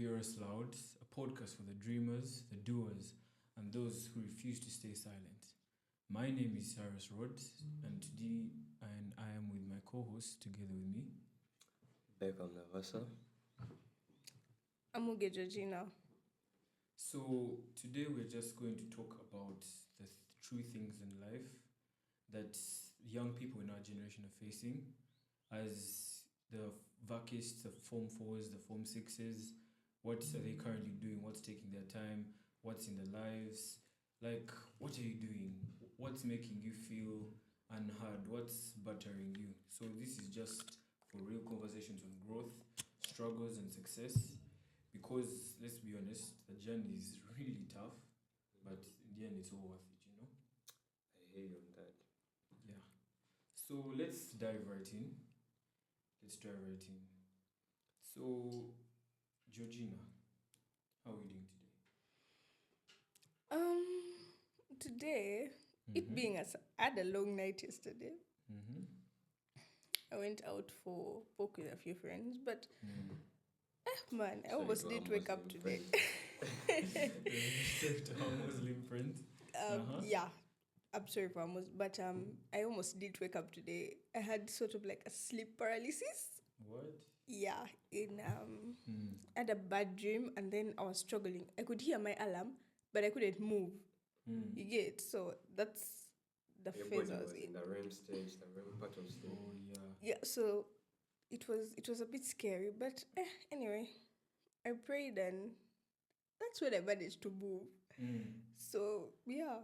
Hear Us Loud, a podcast for the dreamers, the doers, and those who refuse to stay silent. My name is Cyrus Rhodes, and today I am with my co-host together with me. Beckham Navasa. Amuge Georgina. So today we're just going to talk about the true things in life that young people in our generation are facing, as the vacists, the Form 4s, the Form 6s. What are they currently doing? What's taking their time? What's in their lives? Like, what are you doing? What's making you feel unheard? What's buttering you? So this is just for real conversations on growth, struggles, and success. Because let's be honest, the journey is really tough, but in the end, it's all worth it, you know? I hear you on that. Yeah. So let's dive right in. So, Georgina, how are we doing today? Today, it being I had a long night yesterday. I went out for walk with a few friends, but man, I So almost you are didn't wake up Muslim today. Respect to our Muslim friends. Yeah, I'm sorry for almost, but I almost didn't wake up today. I had sort of like a sleep paralysis. What? Yeah, I had a bad dream, and then I was struggling. I could hear my alarm, but I couldn't move. You get, so that's the Your phase body I was was in in. the REM stage, the REM part of sleep. Oh, yeah. Yeah, so it was a bit scary, but anyway, I prayed, and that's when I managed to move. So yeah.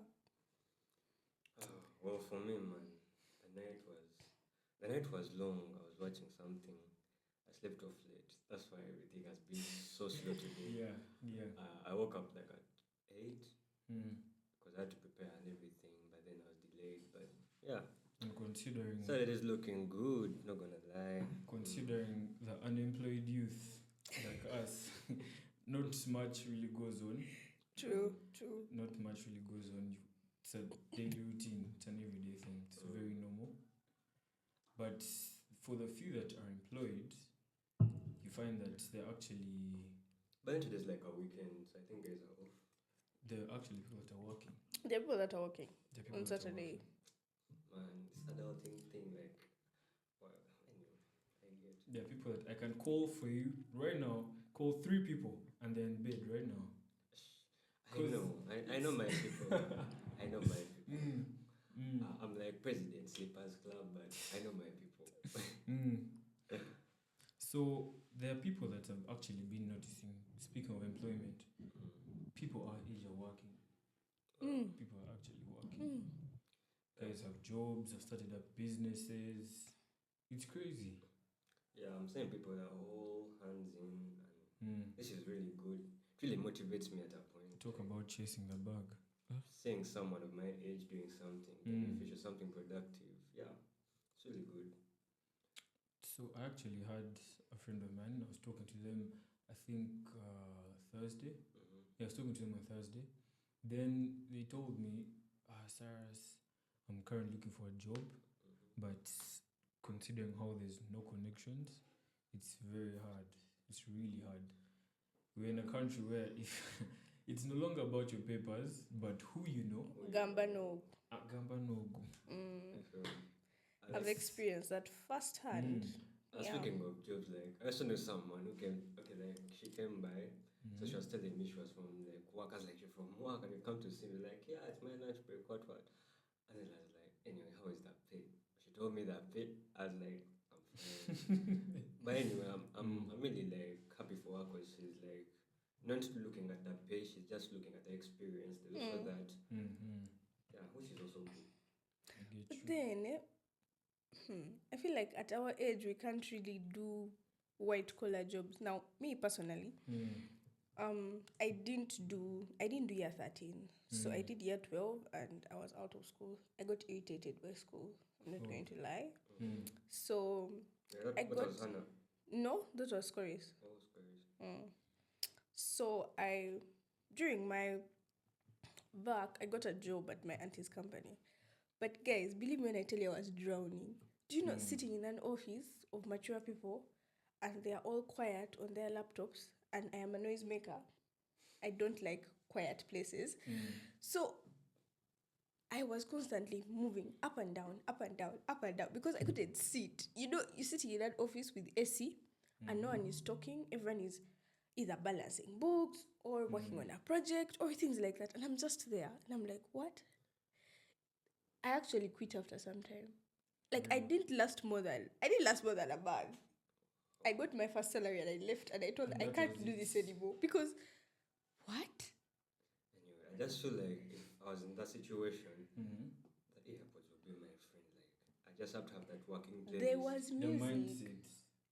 Well, for me, man, the night was long. I was watching something. I slept off late. That's why everything has been so slow today. Yeah. I woke up like at 8 Mm. because I had to prepare and everything, but then I was delayed. But yeah, And considering so it is looking good, not gonna lie. considering the unemployed youth like us, not much really goes on. True. Not much really goes on. It's a daily routine. It's an everyday thing. It's very normal. But for the few that are employed, you find that they're actually But then today's like a weekend, so I think guys are off. people that are working. There are people that are working They're people on that are Saturday. working. Man, this adulting thing, like, well, anyway, I get. There are people that I can call for you right now. Call 3 people and they're in bed right now. I know my people. I know my people. I'm like President Sleepers Club, but I know my people. So there are people that have actually been noticing. Speaking of employment, people our age are working. People are actually working. Guys have jobs, have started up businesses. It's crazy. Yeah, I'm saying people that are all hands in, and this is really good. It really motivates me at that point. Talk about chasing the bag. Seeing someone of my age doing something beneficial, something productive. Yeah, it's really good. So I actually had a friend of mine. I was talking to them, I think Thursday. Yeah, I was talking to them on Thursday. Then they told me, Cyrus, I'm currently looking for a job, but considering how there's no connections, it's very hard. It's really hard. We're in a country where if it's no longer about your papers, but who you know. Gamba no. Gamba no go. I feel. I've experienced that firsthand. Speaking of jobs, like I also know someone who came. Okay, like she came by, so she was telling me she was from like work. I was like, "You're from work, and you come to see me." Like, yeah, it's my lunch break. What? And then I was like, "Anyway, how is that pay?" She told me that pay. I was like, "I'm fine." But anyway, I'm really like happy for her because she's like not looking at that pay. She's just looking at the experience. There's also that, yeah, which is also good. I get But you. then, I feel like at our age we can't really do white collar jobs. Now, me personally, I didn't do year 13. So I did year 12 and I was out of school. I got irritated by school. I'm not going to lie. So Yeah, I what got was Hannah? no, that was Corey's. That was crazy. So during my back, I got a job at my auntie's company. But guys, believe me when I tell you I was drowning. Do you know sitting in an office of mature people and they are all quiet on their laptops and I am a noisemaker. I don't like quiet places. So I was constantly moving up and down, up and down, up and down because I couldn't sit. You know, you're sitting in that office with AC and no one is talking. Everyone is either balancing books or working on a project or things like that. And I'm just there. And I'm like, what? I actually quit after some time. Like I didn't last more than a month. I got my first salary and I left and I told And I that can't was do it. this anymore because what? Anyway, I just feel like if I was in that situation, the AirPods would be my friend. Like I just have to have that working playlist. There was The music mindset.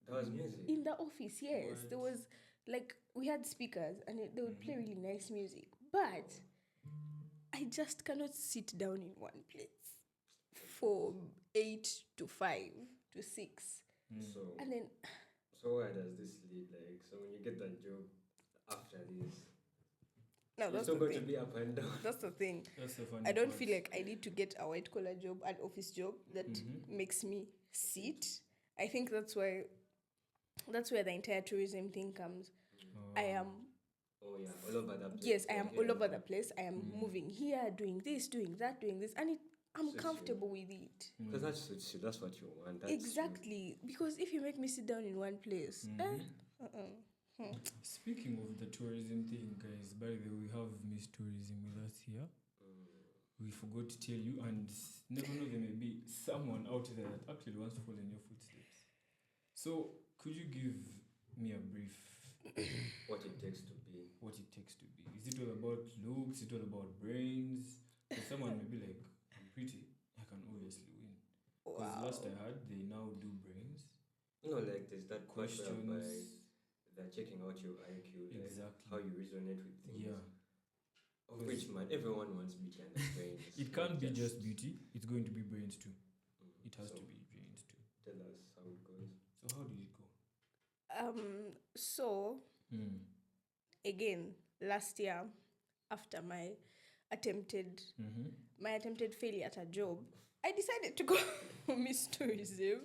There was music. in the office. Yes, What? there was like we had speakers and they would play really nice music, but I just cannot sit down in one place for 8 to 5 to 6, So and then so where does this lead? Like so when you get that job after this, no, you're that's still the going to thing. be up and down. That's the thing. That's the funny I don't part. feel like I need to get a white collar job, an office job that makes me sit. I think that's where the entire tourism thing comes. I am Oh yeah, all over the place. yes, I am Here all and over there. the place. I am moving here, doing this, doing that, doing this, and I'm Suits you. comfortable with it. Because that suits you. That's what you want. That's Exactly, because if you make me sit down in one place, Speaking of the tourism thing, guys, by the way, we have Miss Tourism with us here. We forgot to tell you, and never know, there may be someone out there that actually wants to follow in your footsteps. So, could you give me a brief what it takes to be. what it takes to be? Is it all about looks? Is it all about brains? Because someone may be like, I'm pretty, I can obviously win. Because wow. last I heard, they now do brains. You know, like there's that part Questions. whereby they're checking out your IQ, like Exactly. how you resonate with things. Yeah. Of which, man, everyone wants beauty and brains. It can't be just beauty, it's going to be brains too. Mm, It has so to be brains too. Tell us how it goes. So, how did it go? So again, last year, after my attempted failure at a job, I decided to go for Miss Tourism,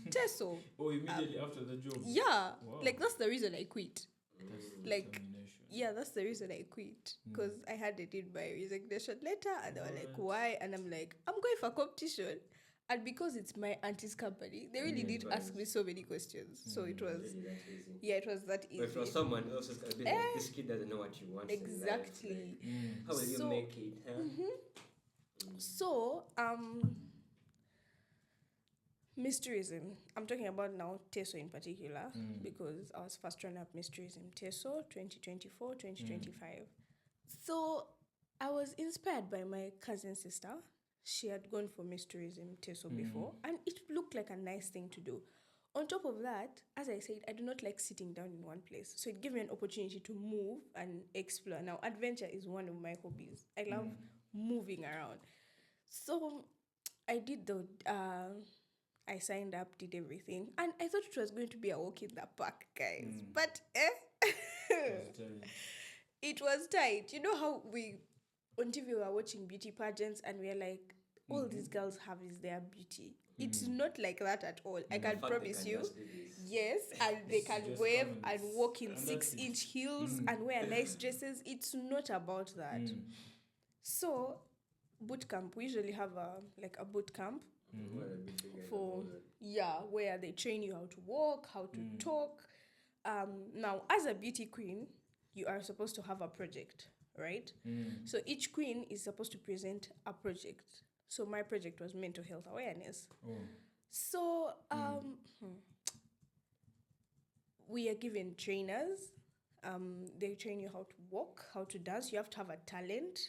TESOL. Oh, immediately after the job? Yeah, Wow. like that's the reason I quit. That's like, determination. Yeah, that's the reason I quit because I had it in my resignation letter, and they were like, What? "Why?" And I'm like, "I'm going for competition." And because it's my auntie's company, they really did ask me so many questions. So it was, Really that easy. yeah, it was that easy. But if it was someone else, it's gonna be like, this kid doesn't know what you want. in life, Exactly. like, how will you So- make it? Huh? So, Miss Tourism, I'm talking about now TESO in particular, because I was first runner up Miss Tourism TESO 2024, 2025. So, I was inspired by my cousin sister. She had gone for Miss Tourism TESO before, and it looked like a nice thing to do. On top of that, as I said, I do not like sitting down in one place. So it gave me an opportunity to move and explore. Now, adventure is one of my hobbies. I love moving around. So I did I signed up, did everything. And I thought it was going to be a walk in the park, guys. But it was tight. You know how on TV we were watching beauty pageants and we're like, all these girls have is their beauty. It's not like that at all. I can In fact, they promise can you. just do this. Yes, and they Just can come wave and and walk in and that's 6-inch heels and wear nice dresses. It's not about that. So, boot camp, we usually have a boot camp Well, a bit bigger than for all that. where they train you how to walk, how to talk. Now, as a beauty queen, you are supposed to have a project, right? So each queen is supposed to present a project. So my project was mental health awareness. Oh. So we are given trainers. They train you how to walk, how to dance. You have to have a talent.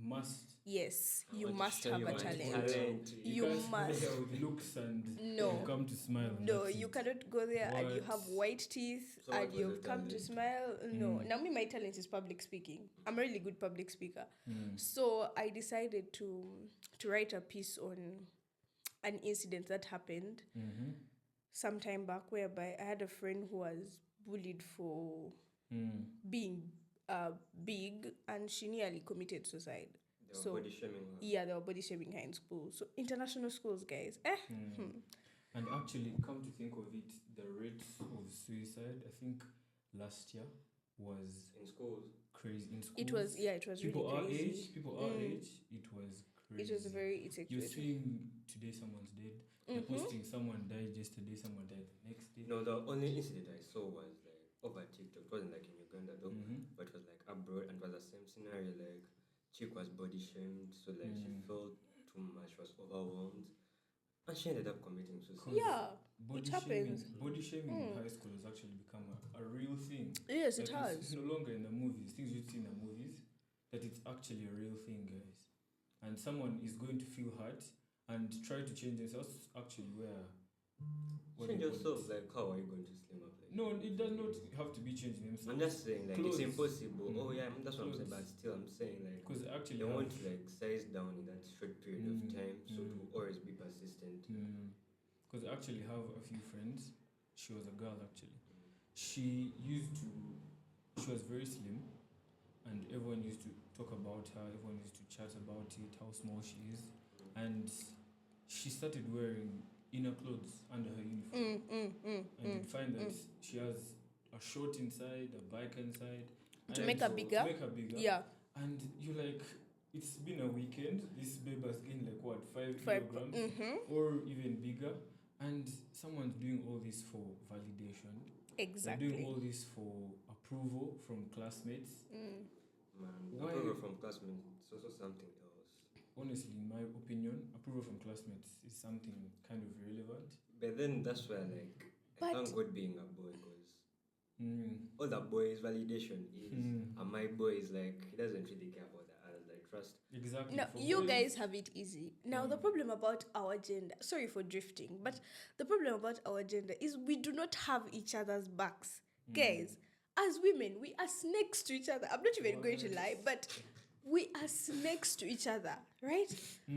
Must. Yes, I you want to must show have you a my talent. talent. You can't must. go there with looks and No. you come to smile. and No, that's you it. cannot go there and you What? have white teeth So what and was you've the come to talent? smile. No. Now, me, my talent is public speaking. I'm a really good public speaker. So I decided to write a piece on an incident that happened some time back, whereby I had a friend who was bullied for being big, and she nearly committed suicide. They were body shaming her. Yeah, they were body shaming her in school. So international schools, guys. And actually, come to think of it, the rates of suicide, I think last year was In schools. crazy. In schools, It was people really our crazy. age, people our age, it was crazy. It was it's You're exciting. seeing today someone's dead. They're posting someone died yesterday, someone died the next day. No, the only incident I saw was like over TikTok. It wasn't like in Uganda though, but it was like abroad, and it was the same scenario. Like chick was body shamed, so like she felt too much, was overwhelmed, and she ended up committing suicide. Yeah, Body it happens. Body shaming in high school has actually become a real thing. Yes, it Like, has. It's no longer in the movies, things you see in the movies, that it's actually a real thing, guys. And someone is going to feel hurt and try to change themselves. Actually, where Change yourself. Like, how are you going to slim up? Like, no, it does not have to be changing themselves. I'm just saying, like, Clothes. it's impossible. Oh yeah, that's what I'm saying. Clothes. But still, I'm saying like, Because actually, they want to like size down in that short period of time, so to always be persistent. Because I actually have a few friends. She was a girl actually. She was very slim, and everyone used to talk about her. Everyone used to chat about it, how small she is, and she started wearing inner clothes under her uniform, and you'd find that she has a short inside, a bike inside, To and make her bigger? To make her bigger. Yeah. And you're like, it's been a weekend. This babe has gained like what, 5 Five- kilograms or even bigger. And someone's doing all this for validation. They're doing Exactly. all this for approval from classmates. Man, Why- approval from classmates is also something else. Honestly, in my opinion, approval from classmates is something kind of irrelevant. But then that's where like I But- thank God being a boy, because all the boys' validation is, and my boy is like he doesn't really care about the others. Like trust. Exactly. Now, For you boys- guys have it easy. Now, the problem about our gender, sorry for drifting, but the problem about our gender is we do not have each other's backs. Guys, as women, we are snakes to each other. I'm not even going to lie, but we are snakes to each other, right?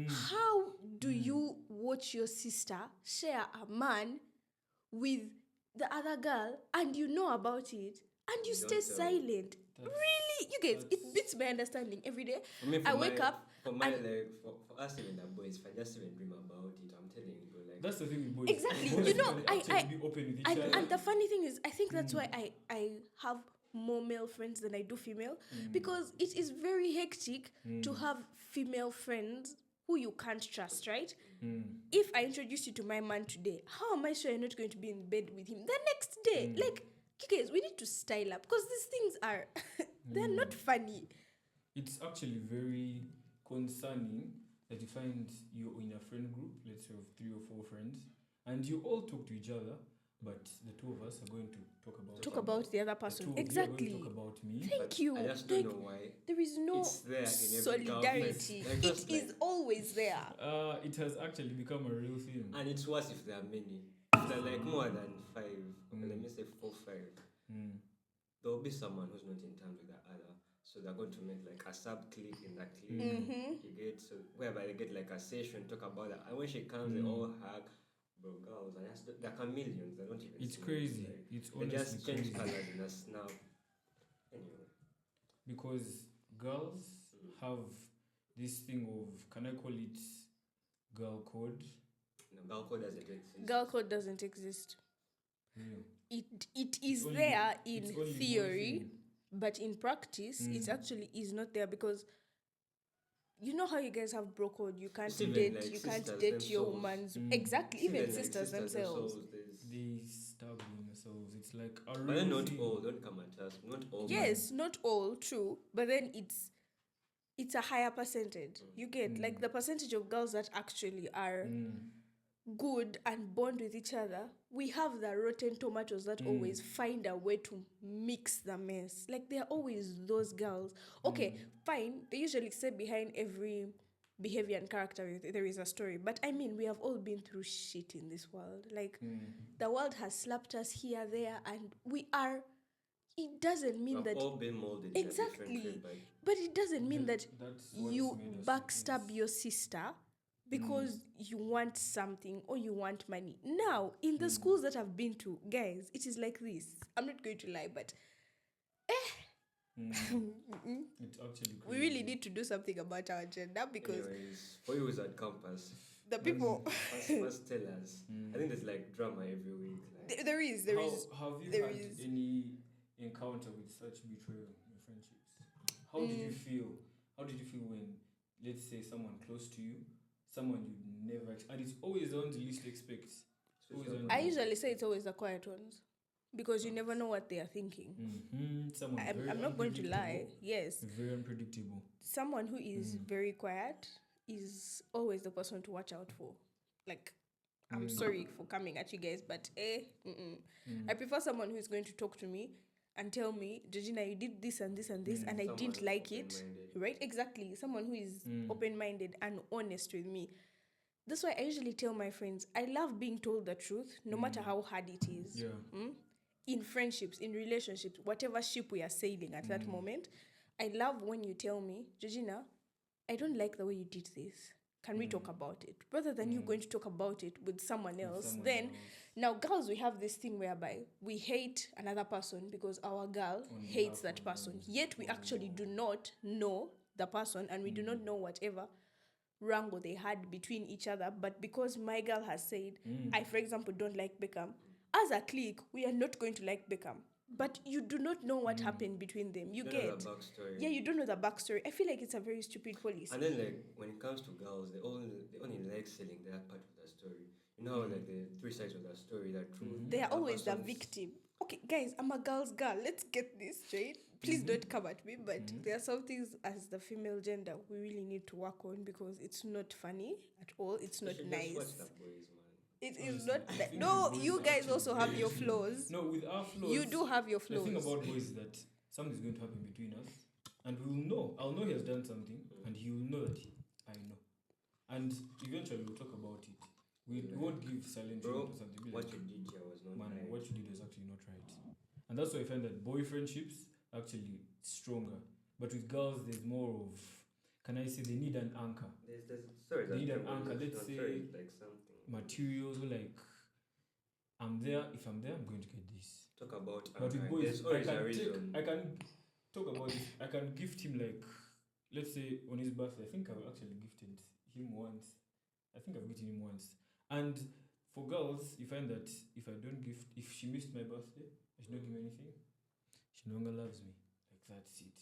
How do you watch your sister share a man with the other girl and you know about it and you stay don't tell. silent? Really? You guys, it beats my understanding every day. For me, I wake up for my and- like for us even the boys, if I just even dream about it, I'm telling you, bro. Like That's the thing with boys. Exactly. Boys You know, can I- actually be open with each other. and the funny thing is, I think that's why I have more male friends than I do female, because it is very hectic to have female friends who you can't trust, right? If I introduce you to my man today, how am I sure you're not going to be in bed with him the next day? Like, you guys, we need to style up, because these things are they're not funny. It's actually very concerning that you find you're in a friend group, let's say of 3 or 4 friends, and you all talk to each other, but the two of us are going to talk about The other the person. two of you are Exactly. going to talk about me. Thank you. I just Like, don't know why. there is no It's there in every solidarity. government. Like, just It is like- always there. It has actually become a real thing. And it's worse if there are many. If there are like more than 5, okay, let me say 4, 5. There will be someone who's not in terms with the other, so they're going to make like a sub clique in that clique. You get, so whereby they get like a session, talk about that, and when she comes, they all hug. Bro, girls, and they're chameleons. They don't even. It's see crazy. Like, It's they honestly just change crazy. colors in a snap. Anyway, Because girls have this thing of, can I call it girl code? no, girl code doesn't exist. Girl code doesn't exist. Yeah. It is only- there in it's only boy theory, thing. but in practice, it actually is not there, because you know how you guys have bro code. You can't It's even date. like You can't sisters date your themselves. woman's Mm. exactly. It's Even like sisters themselves. They stab themselves. It's like a But real then not thing. all. Don't come at us. Not all. Yes, not all true, but then it's a higher percentage. You get like the percentage of girls that actually are good and bond with each other. We have the rotten tomatoes that always find a way to mix the mess. Like, they're always those girls. Okay, fine. They usually say behind every behavior and character there is a story. But I mean, we have all been through shit in this world. Like, the world has slapped us here, there, and we are. It doesn't mean We've that. all been molded in a different Exactly. way, but But it doesn't mean that That's what's you made us backstab like your sister because you want something or you want money. Now, in the schools that I've been to, guys, it is like this. I'm not going to lie, but It's actually crazy. we really need to do something about our gender, because anyways, for you who's at campus, the people first tell us. I think there's like drama every week. Like, there is Have you there had is- any encounter with such betrayal in friendships? How did you feel? How did you feel when, let's say, someone close to you, someone you never, and it's always the ones you least expect. I usually say it's always the quiet ones because you never know what they are thinking. Someone I'm not going to lie. Yes. Very unpredictable. Someone who is very quiet is always the person to watch out for. Like, I'm sorry for coming at you guys, but I prefer someone who is going to talk to me and tell me, Georgina, you did this and this and this, and I didn't like it. Right? Exactly. Someone who is open-minded and honest with me. That's why I usually tell my friends, I love being told the truth, no matter how hard it is. Yeah. In friendships, in relationships, whatever ship we are sailing at that moment, I love when you tell me, Georgina, I don't like the way you did this. Can we talk about it? Rather than you going to talk about it with someone else. Now girls, we have this thing whereby we hate another person because our girl hates that person. Yet we actually do not know the person and we do not know whatever wrangle they had between each other. But because my girl has said, I, for example, don't like Beckham, as a clique, we are not going to like Beckham. But you do not know what happened between them. You get know the backstory. Yeah, you don't know the backstory. I feel like it's a very stupid policy. And then like when it comes to girls, they only like selling that part of the story. You know how like the three sides of the story, that truth. They are always the victim. Okay, guys, I'm a girl's girl. Let's get this straight. Please don't come at me, but there are some things as the female gender we really need to work on because it's not funny at all. It's not nice. Just watch the boys, man. It is not that. No, you guys also have your flaws. No, with our flaws. You do have your flaws. The thing about boys is that something's going to happen between us, and we will know. I'll know he has done something, and he will know that I know. And eventually we'll talk about it. We won't give silent treatment or something. What you did here was not right. What you did was actually not right. And that's why I find that boy friendships actually stronger. But with girls, there's more of, can I say, they need an anchor. They need an anchor. Let's say like something. Materials, or like, I'm there. If I'm there, I'm going to get this. Talk about. But with boys, I can talk about this. I can gift him, like, let's say on his birthday. I think I've actually gifted him once. I think I've gifted him once. And for girls, you find that if she missed my birthday, I should not give me anything, she no longer loves me. Like, that's it.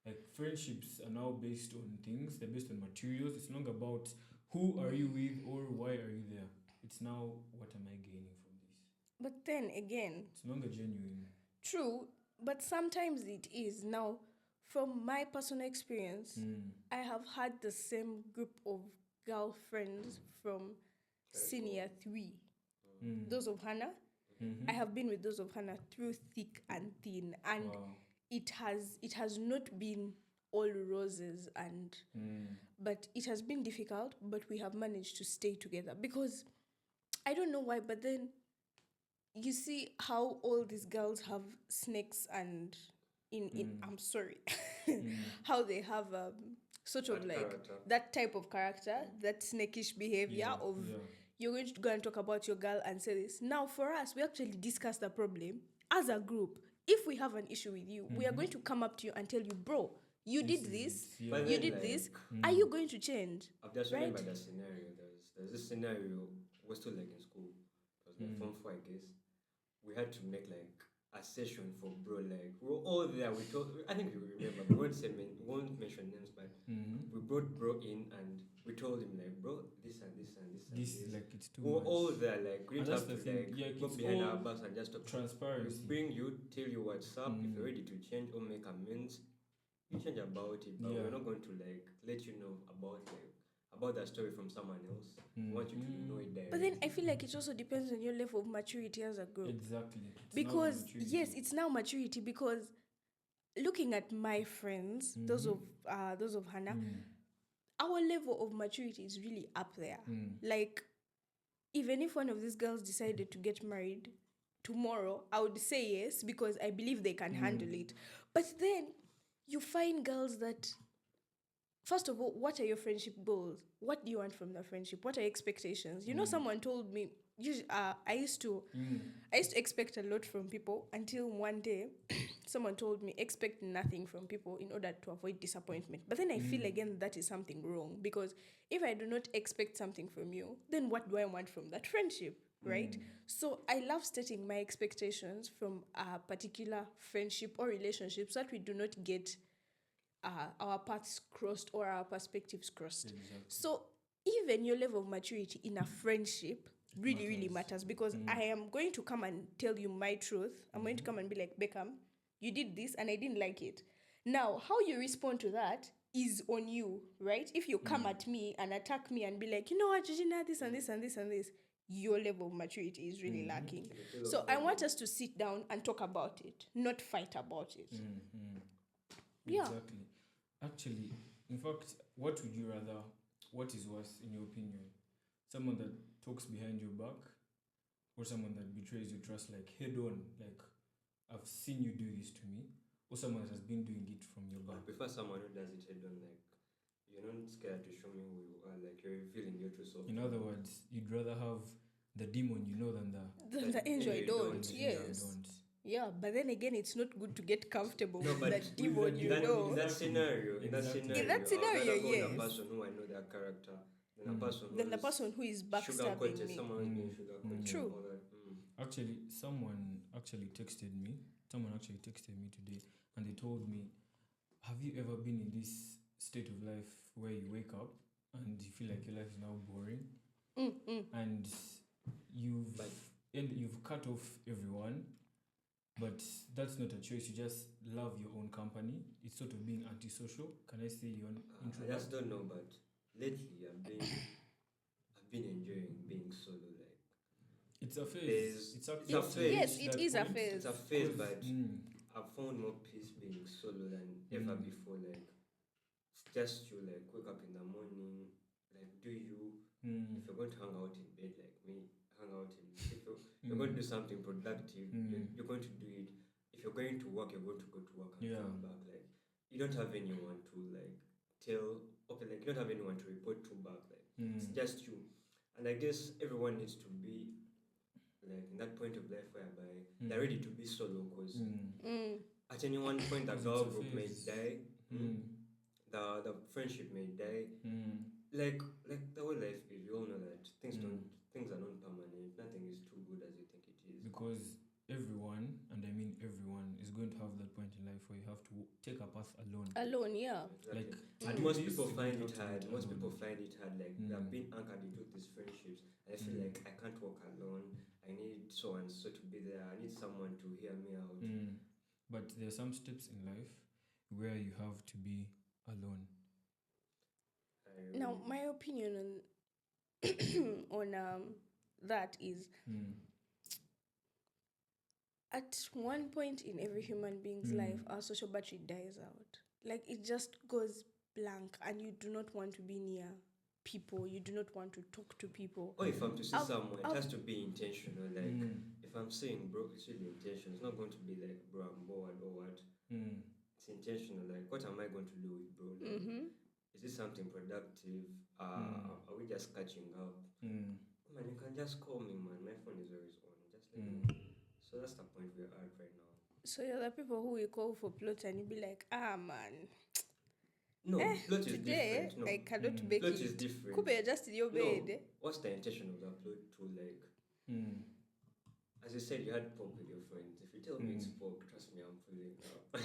Like, friendships are now based on things, they're based on materials. It's no longer about who are you with or why are you there. It's now, what am I gaining from this? But then again, it's no longer genuine. True, but sometimes it is. Now, from my personal experience, I have had the same group of girlfriends from senior 3. Those of Hannah, I have been with those of Hannah through thick and thin, and it has not been all roses, and but it has been difficult, but we have managed to stay together because I don't know why, but then you see how all these girls have snakes and in I'm sorry how they have sort of like character. That type of character, that snakish behavior you're going to go and talk about your girl and say this. Now, for us, we actually discuss the problem as a group. If we have an issue with you, we are going to come up to you and tell you, bro, you did this, you did this. Are you going to change? I've just remembered that scenario. There's this scenario, we're still like in school. It was like Form 4, I guess. We had to make like a session for bro. Like, we were all there. We told, I think you remember, we won't mention names, but we brought bro in and we told him like, bro, this and this and this and this. Is like, it's too we were much. all there, like, we didn't have to like go behind our backs and just talk. Transparency. We bring you, tell you what's up. If you're ready to change or make amends, you change about it. But we're not going to like let you know about that story from someone else. We want you to know it there. But then I feel like it also depends on your level of maturity as a group. Exactly. Because yes, it's now maturity. Because looking at my friends, those of Hannah, our level of maturity is really up there. Like, even if one of these girls decided to get married tomorrow, I would say yes because I believe they can handle it. But then you find girls that, first of all, what are your friendship goals? What do you want from the friendship? What are your expectations? You know, someone told me, I used to expect a lot from people until one day someone told me, expect nothing from people in order to avoid disappointment. But then I feel again that is something wrong, because if I do not expect something from you, then what do I want from that friendship? right? So I love stating my expectations from a particular friendship or relationship so that we do not get our paths crossed or our perspectives crossed. Exactly. So even your level of maturity in a friendship really matters, because I am going to come and tell you my truth. I'm going to come and be like, Beckham, you did this and I didn't like it. Now, how you respond to that is on you, right? If you come at me and attack me and be like, you know what, Georgina, this and this and this and this, your level of maturity is really lacking. So I want us to sit down and talk about it, not fight about it. Yeah. Exactly. Actually, in fact, what would you rather? What is worse, in your opinion? Someone that talks behind your back, or someone that betrays your trust, like head on, like I've seen you do this to me, or someone that has been doing it from your I back? prefer someone who does it head on, like you're not scared to show me who you are, like you're revealing your true self. In other words, you'd rather have the demon you know than the The angel I don't, angel yes. you don't. Yeah, but then again, it's not good to get comfortable No, with but that demon, you in know. that scenario, in that Exactly. scenario, In that scenario, I'd rather go with yes. a person who I know their character than a person Than the person who is backstabbing sugar-coated, me. someone who's being sugar-coated. True. All that. Actually, someone actually texted me. Someone actually texted me today, and they told me, "Have you ever been in this state of life where you wake up and you feel like your life is now boring, and you've cut off everyone, but that's not a choice. You just love your own company. It's sort of being antisocial. Can I say you're an I introvert?" just don't know, but lately I've been enjoying being solo. Like It's a phase. It's a it's phase. Yes, it that is a point. phase. it's a phase, but Mm, I've found more peace being solo than ever before. Like it's just you, like wake up in the morning, like do you. If you're going to hang out in bed like me, hang out in. If you're going to do something productive, you're going to do it. If you're going to work, you're going to go to work and come back. Like you don't have anyone to like tell. Okay, like you don't have anyone to report to back. Like it's just you. And I guess everyone needs to be like in that point of life whereby they're ready to be solo, because at any one point the Because girl it's a group may phase. die, the friendship may die. Like the way life is, we all know that things are not permanent. Nothing is too good as you think it is. Because everyone, and I mean everyone, is going to have that point in life where you have to take a path alone. Alone, yeah. Exactly. Like, And to most do this, people you find have it to do hard. it Most alone. people find it hard. Like they've been anchored into these friendships. I feel like I can't walk alone. I need so and so to be there. I need someone to hear me out. But there are some steps in life where you have to be alone. Now, my opinion on that is, at one point in every human being's life, our social battery dies out. Like it just goes blank, and you do not want to be near people. You do not want to talk to people. Or if I'm to see someone, it has to be intentional. Like if I'm saying bro, it's really intentional. It's not going to be like bro, I'm bored or what. It's intentional. Like what am I going to do with bro? Like, is this something productive? Are we just catching up? Man, you can just call me, man. My phone is always on. Just let me know. So that's the point we're at right now. So you're the people who will call for plots and you'll be like, man, No, plot is today different. No, I cannot make plot it. is different. Could be just in your bed. No, what's the intention of the plot to like? As you said, you had pork with your friends. If you tell me it's pork, trust me, I'm feeling now.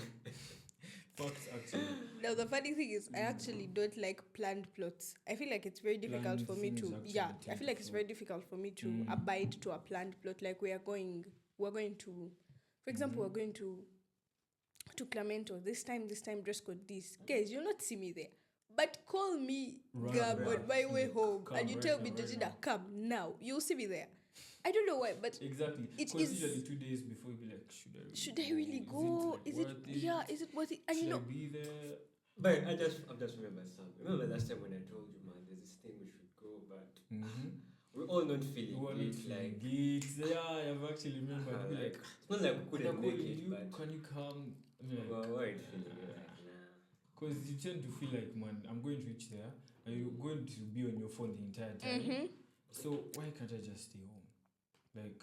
Facts, actually. Now the funny thing is, I actually don't like planned plots. I feel like it's very difficult Planned for me things to. actually Yeah, I tend feel to like it's flop. very difficult for me to abide to a planned plot. Like we're going to, for example, we're going to Clemento this time, dress code this. Guys, you'll not see me there. But call me Run Gab right on my way now. home Come and you right tell now, me, right Georgina, now. come now. You'll see me there. I don't know why, but Exactly. It Because is- usually 2 days before you'll be like, should I really should I really go? go? Is it, like, Yeah, worth it? is it worth it? And Should you I know, be there? But I've just remembered something. Remember last time when I told you, man, there's this thing we should go, but we're all not feeling You want it. to Like, yeah, I've actually remembered. Be like, it's not like we "Can I couldn't call make you? it, but Can you come? I'm like, we weren't feeling it. Like, nah. because you tend to feel like, man, I'm going to reach there, and you're going to be on your phone the entire time. So why can't I just stay home? Like,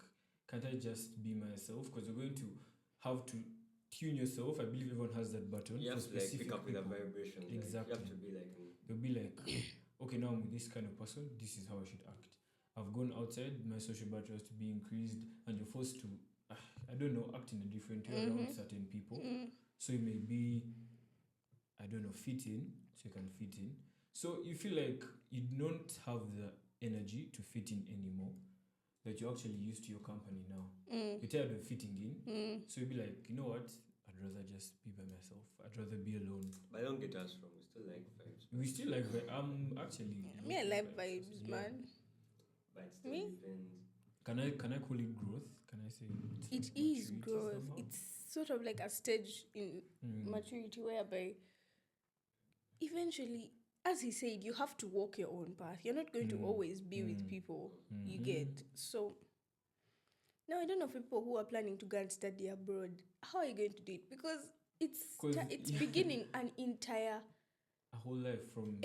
can't I just be myself? Because you're going to have to tune yourself. I believe everyone has that button You for have to like specific pick up with the people. vibrations. Like, Exactly. you have to be like, They'll be like, okay, now I'm with this kind of person. This is how I should act. I've gone outside, my social battery has to be increased, and you're forced to, I don't know, act in a different way around certain people. So it may be, I don't know, fit in, so you can fit in. So you feel like you don't have the energy to fit in anymore, that you're actually used to your company now. You're tired of fitting in. So you'll be like, you know what? I'd rather just be by myself. I'd rather be alone. But don't get us wrong, we still like vibes. We still like actually. Me, I like vibes, man. But it still Me? depends. Can I call it growth? Can I say It is growth. somehow? It's sort of like a stage in maturity whereby eventually, as he said, you have to walk your own path. You're not going to always be with people. You get. So now I don't know, for people who are planning to go and study abroad, how are you going to do it? Because it's beginning an entire a whole life from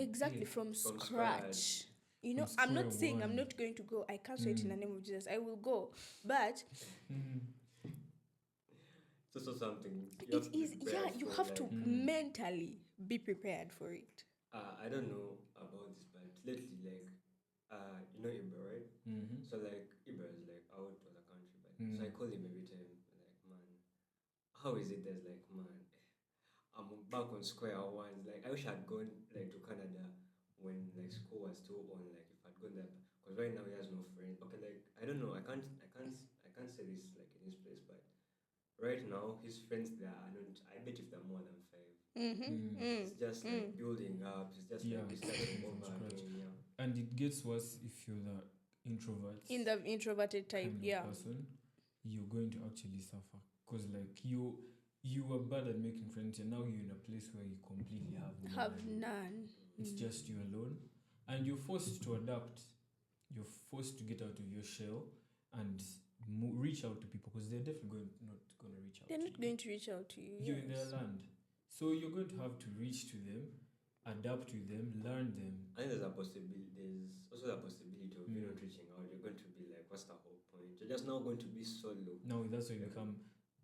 from scratch. You know, I'm not saying I'm not going to go. I cancel it in the name of Jesus. I will go, but It's also something. You have to mentally be prepared for it. I don't know about this, but lately, like, you know Iba, right? So like Iba is like out of the country, but so I call him every time, like, man, how is it? There's like, man, I'm back on square one. Like, I wish I'd gone like to Canada when like school was still on. Like, if I'd gone there, because right now he has no friends. Okay, like I don't know. I can't say this like in his place, but right now his friends there are not. I bet if they're more than 5. It's just like building up. It's just like starting over again. Yeah. And it gets worse if you're the introvert. In the introverted type, kind of person, you're going to actually suffer, because like you were bad at making friends, and now you're in a place where you completely have none. It's just you alone, and you're forced to adapt. You're forced to get out of your shell and reach out to people, because they're definitely not going to reach out. They're not going to reach out to you. You're in their land, so you're going to have to reach to them, adapt to them, learn them. I think there's also the possibility of you not reaching out. You're going to be like, what's the whole point? You're just now going to be solo. No, that's why you become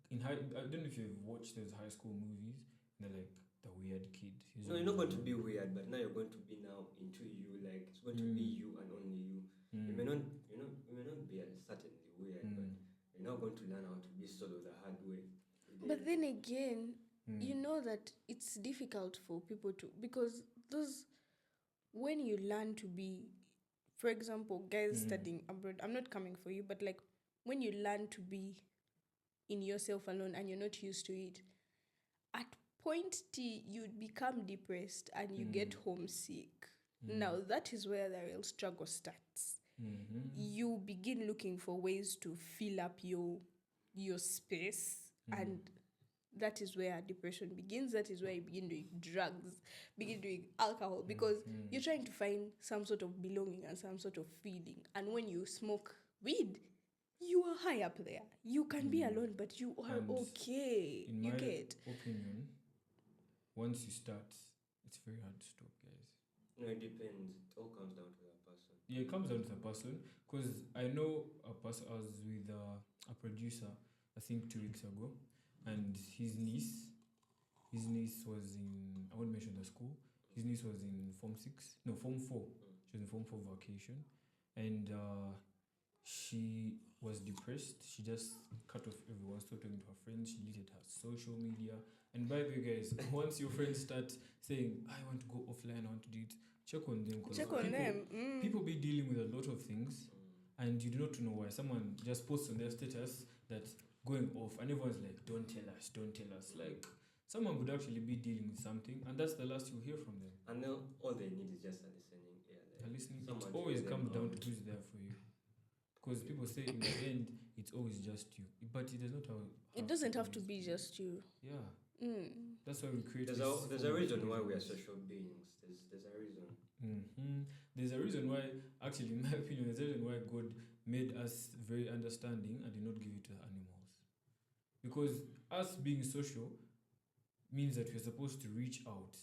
I don't know if you've watched those high school movies. They're like the weird kid. No, you're not going to be weird, but now you're going to be now into you. Like, it's going to be you and only you. You may not be certainly weird, but you're now going to learn how to be solo the hard way. But then again, you know that it's difficult for people to, because when you learn to be, for example, guys studying abroad, I'm not coming for you, but like when you learn to be in yourself alone and you're not used to it, at point T, you'd become depressed and you get homesick. Now, that is where the real struggle starts. You begin looking for ways to fill up your space, and that is where depression begins. That is where you begin doing drugs, begin doing alcohol, because you're trying to find some sort of belonging and some sort of feeling. And when you smoke weed, you are high up there. You can be alone, but you are okay. In my opinion, once you start, it's very hard to stop, guys. No, it depends. It all comes down to the person. Yeah, it comes down to the person, because I know a person. I was with a producer, I think 2 weeks ago, and his niece was in, I won't mention the school. His niece was in Form 4. She was in Form 4 vacation, and she was depressed. She just cut off everyone, stopped talking to her friends. She deleted her social media. And by the way, guys, once your friends start saying, I want to go offline, I want to do it, check on them. People be dealing with a lot of things, and you do not know why. Someone just posts on their status that going off, and everyone's like, don't tell us. Like, someone would actually be dealing with something, and that's the last you hear from them. And now all they need is just a listening ear. Like, listening. It always comes down to who's there for you. Because people say in the end, it's always just you. But it does not have... It doesn't have to be just you. Yeah. That's why we create... There's a reason why we are social beings. There's a reason. There's a reason why, actually, in my opinion, there's a reason why God made us very understanding and did not give it to the animals. Because us being social means that we're supposed to reach out.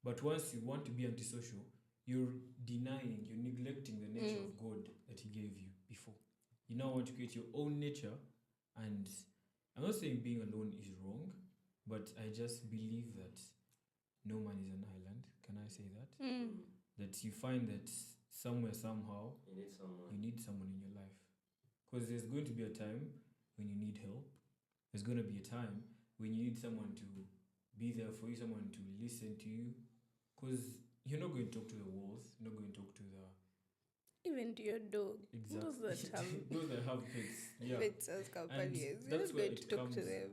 But once you want to be antisocial, you're denying, you're neglecting the nature of God that He gave you before. You now want to create your own nature, and I'm not saying being alone is wrong, but I just believe that no man is an island. Can I say that? That you find that somewhere, somehow, You need someone. you need someone in your life. Because there's going to be a time when you need help. There's going to be a time when you need someone to be there for you, someone to listen to you. Because you're not going to talk to the walls, you're not going to talk to the. Even to your dog. Those that have Those that have pets. Yeah. pets as And companions. You're that's not where going to it talk comes. to them.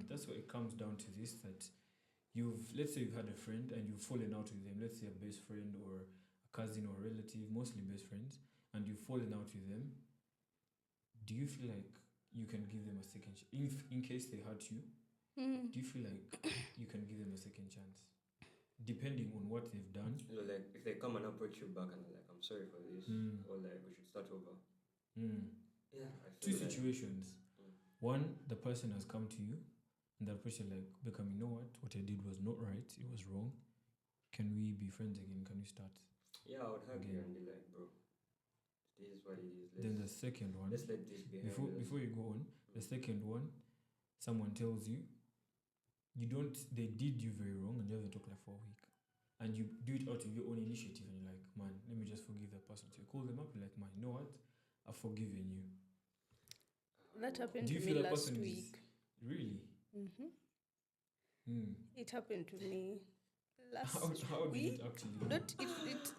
That's where it comes down to this that let's say you've had a friend and you've fallen out with them, let's say a best friend or a cousin or a relative, mostly best friends, and you've fallen out with them. Do you feel like you can give them a second in case they hurt you? Mm. Do you feel like you can give them a second chance? Depending on what they've done. You know, like if they come and approach you back and they're like, I'm sorry for this, or like we should start over. Yeah, I Two feel like, situations. One, the person has come to you, and that person like, Beckham, you know what I did was not right. It was wrong. Can we be friends again? Can we start? yeah, I would hug you Again. and be like, bro, this is what it is. Then the second one, Let's let this be before you go on, the second one, someone tells you, they did you very wrong, and you haven't talked like for a week, and you do it out of your own initiative, and you're like, man, let me just forgive that person. So you call them up, you're like, man, you know what? I've forgiven you. That happened Do you to feel me that last person week. Really? It happened to me last How did week. it actually? Not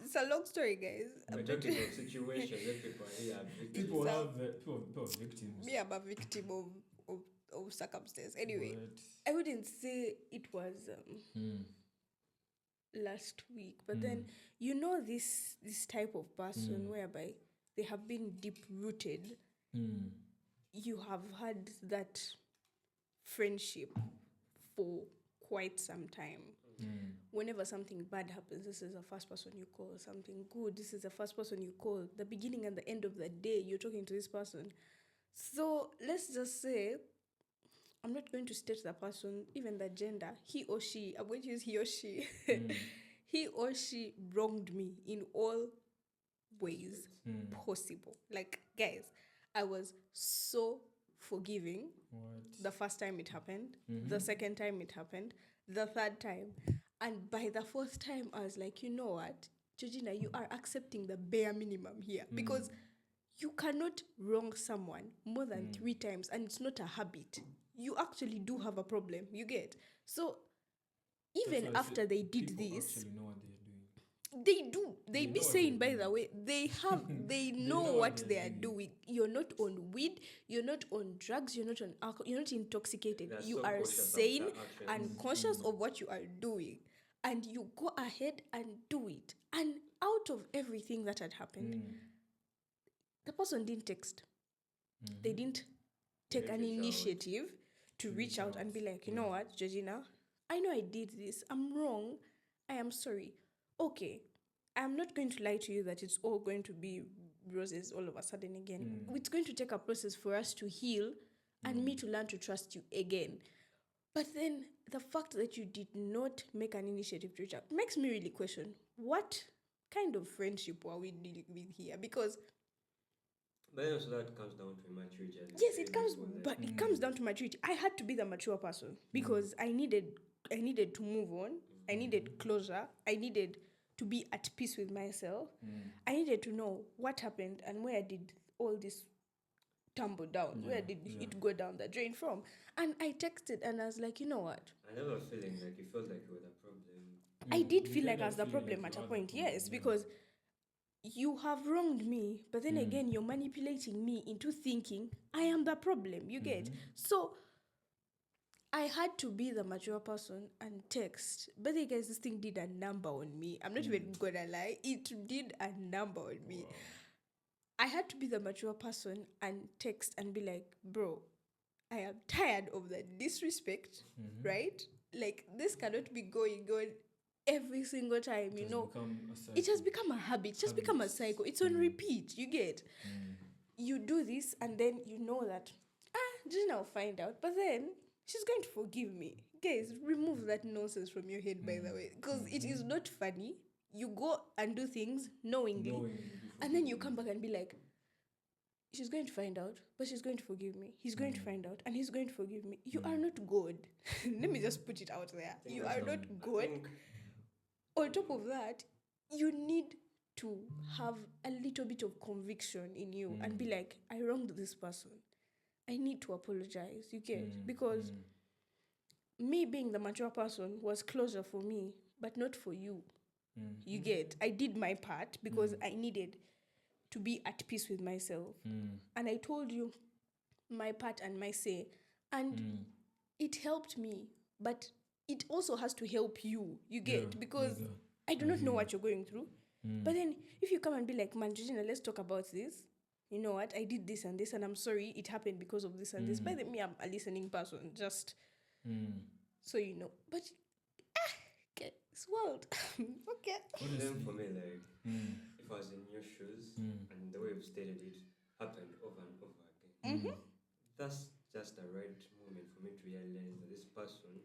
it's a long story, guys. We're talking about situations that people are here. People So- have people are victims. Me, I'm a victim of circumstance. Anyway, But, I wouldn't say it was last week, but then you know this type of person whereby they have been deep rooted. You have had that friendship for quite some time. Whenever something bad happens, this is the first person you call. Something good, this is the first person you call. The beginning and the end of the day, you're talking to this person. So let's just say, I'm not going to state the person, even the gender, he or she. I'm going to use he or she. He or she wronged me in all ways possible. Like, guys, I was so forgiving the first time it happened, the second time it happened, the third time. And by the fourth time, I was like, you know what, Georgina, you are accepting the bare minimum here. Because you cannot wrong someone more than 3 times, and it's not a habit. You actually do have a problem, you get? So even after they did people this, actually know what they're doing. they do. They be know what saying, they're by the way, they know what they are doing. You're not on weed, you're not on drugs, you're not on alcohol, you're not intoxicated. They're You so are conscious of sane their actions. and conscious of what you are doing. And you go ahead and do it. And out of everything that had happened, the person didn't text. They didn't take an reach out. initiative to reach out and be like, you know what, Georgina, I know I did this. I'm wrong. I am sorry. Okay, I'm not going to lie to you that it's all going to be roses all of a sudden again. It's going to take a process for us to heal and me to learn to trust you again. But then the fact that you did not make an initiative to reach out makes me really question, what kind of friendship are we dealing with here? Because But then also that comes down to maturity. yes, it comes down to maturity. I had to be the mature person because I needed to move on. I needed closure. I needed to be at peace with myself. I needed to know what happened and where did all this tumble down. Where did it go down the drain from? And I texted and I was like, you know what? I never feeling like you felt like you were the problem. I did feel like I was the problem at a point, yes, because you have wronged me, but then again, you're manipulating me into thinking I am the problem, you get? So I had to be the mature person and text. But then, guys, this thing did a number on me. I'm not even gonna lie. It did a number on me. Wow. I had to be the mature person and text and be like, bro, I am tired of the disrespect, right? Like, this cannot be going on every single time, you know. It has become a habit. It's just become a cycle. It's on repeat, you get. You do this and then you know that, Gina will find out. But then she's going to forgive me. Guys, remove that nonsense from your head, by the way. Because it is not funny. You go and do things knowingly. And then you come back and be like, she's going to find out, but she's going to forgive me. He's going to find out, and he's going to forgive me. You are not God. Let me just put it out there. You are not God. On top of that, you need to have a little bit of conviction in you and be like, I wronged this person. I need to apologize. You get? Because me being the mature person was closure for me, but not for you. You get? I did my part because I needed to be at peace with myself. And I told you my part and my say. And it helped me, but it also has to help you. You get? Because I do not know what you're going through. But then if you come and be like, man, Georgina, let's talk about this. You know what? I did this and this, and I'm sorry it happened because of this and this. By the way, I'm a listening person, just so you know. But okay, it's wild. Okay. Then for me, like, if I was in your shoes and the way you've stated it happened over and over again, that's just the right moment for me to realize that this person